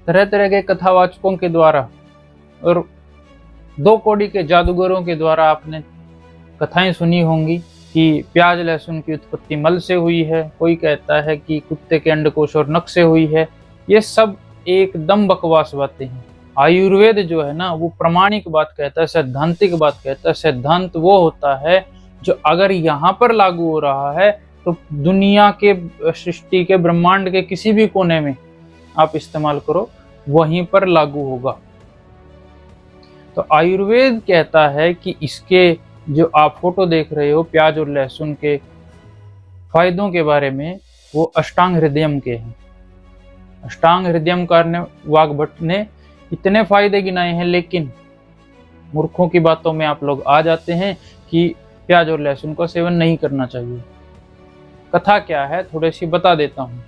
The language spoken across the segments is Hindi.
तरह तरह के कथावाचकों के द्वारा और 2 कौड़ी के जादूगरों के द्वारा आपने कथाएं सुनी होंगी कि प्याज लहसुन की उत्पत्ति मल से हुई है, कोई कहता है कि कुत्ते के अंडकोश और नख से हुई है। ये सब एकदम बकवास बातें हैं। आयुर्वेद जो है ना वो प्रामाणिक बात कहता है, सैद्धांतिक बात कहता है। सिद्धांत वो होता है जो अगर यहाँ पर लागू हो रहा है तो दुनिया के, सृष्टि के, ब्रह्मांड के किसी भी कोने में आप इस्तेमाल करो, वहीं पर लागू होगा। तो आयुर्वेद कहता है कि इसके जो आप फोटो देख रहे हो प्याज और लहसुन के फायदों के बारे में, वो अष्टांग हृदयम के हैं। अष्टांग हृदयम कार वाग्भट ने इतने फायदे गिनाए हैं, लेकिन मूर्खों की बातों में आप लोग आ जाते हैं कि प्याज और लहसुन का सेवन नहीं करना चाहिए। कथा क्या है थोड़ी सी बता देता हूं।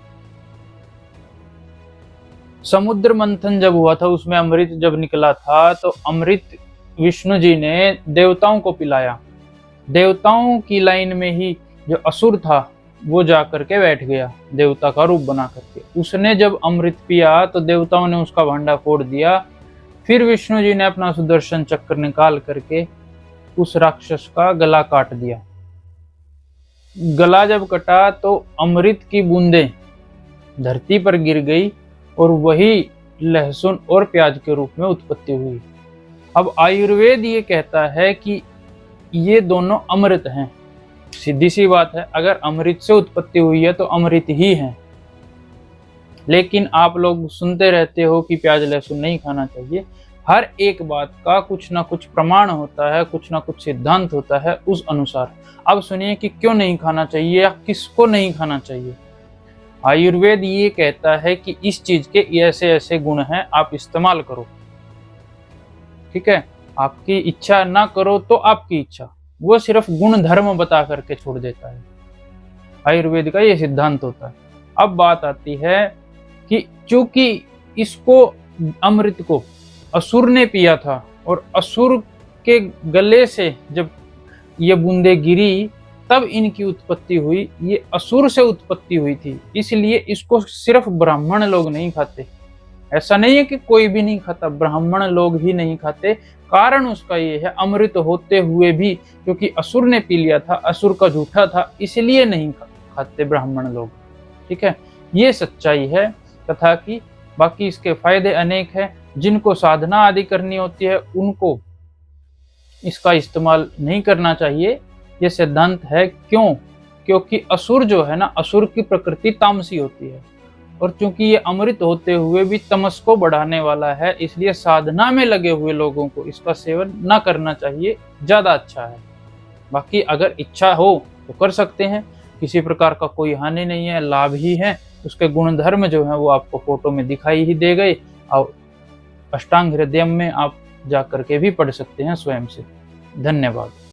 समुद्र मंथन जब हुआ था, उसमें अमृत जब निकला था, तो अमृत विष्णु जी ने देवताओं को पिलाया। देवताओं की लाइन में ही जो असुर था वो जा करके बैठ गया, देवता का रूप बना करके। उसने जब अमृत पिया तो देवताओं ने उसका भांडा फोड़ दिया। फिर विष्णु जी ने अपना सुदर्शन चक्र निकाल करके उस राक्षस का गला काट दिया। गला जब कटा तो अमृत की बूंदें धरती पर गिर गई और वही लहसुन और प्याज के रूप में उत्पत्ति हुई। अब आयुर्वेद ये कहता है कि ये दोनों अमृत हैं। सीधी सी बात है, अगर अमृत से उत्पत्ति हुई है तो अमृत ही है। लेकिन आप लोग सुनते रहते हो कि प्याज लहसुन नहीं खाना चाहिए। हर एक बात का कुछ ना कुछ प्रमाण होता है, कुछ ना कुछ सिद्धांत होता है उस अनुसार। अब सुनिए कि क्यों नहीं खाना चाहिए या किसको नहीं खाना चाहिए। आयुर्वेद ये कहता है कि इस चीज के ऐसे ऐसे गुण हैं, आप इस्तेमाल करो। ठीक है, आपकी इच्छा ना करो तो आपकी इच्छा, वो सिर्फ गुण धर्म बता करके छोड़ देता है। आयुर्वेद का ये सिद्धांत होता है। अब बात आती है कि चूंकि इसको, अमृत को असुर ने पिया था और असुर के गले से जब ये बूंदे गिरी तब इनकी उत्पत्ति हुई। ये असुर से उत्पत्ति हुई थी, इसलिए इसको सिर्फ ब्राह्मण लोग नहीं खाते। ऐसा नहीं है कि कोई भी नहीं खाता, ब्राह्मण लोग ही नहीं खाते। कारण उसका ये है, अमृत होते हुए भी क्योंकि असुर ने पी लिया था, असुर का झूठा था, इसलिए नहीं खाते ब्राह्मण लोग। ठीक है, ये सच्चाई है कथा की। बाकी इसके फायदे अनेक हैं। जिनको साधना आदि करनी होती है उनको इसका इस्तेमाल नहीं करना चाहिए, ये सिद्धांत है। क्यों? क्योंकि असुर जो है ना, असुर की प्रकृति तामसी होती है और चूंकि ये अमृत होते हुए भी तमस को बढ़ाने वाला है, इसलिए साधना में लगे हुए लोगों को इसका सेवन ना करना चाहिए, ज्यादा अच्छा है। बाकी अगर इच्छा हो तो कर सकते हैं, किसी प्रकार का कोई हानि नहीं है, लाभ ही है। उसके गुण धर्म जो है वो आपको फोटो में दिखाई ही दे गए और अष्टांग हृदयम में आप जा करके भी पढ़ सकते हैं स्वयं से। धन्यवाद।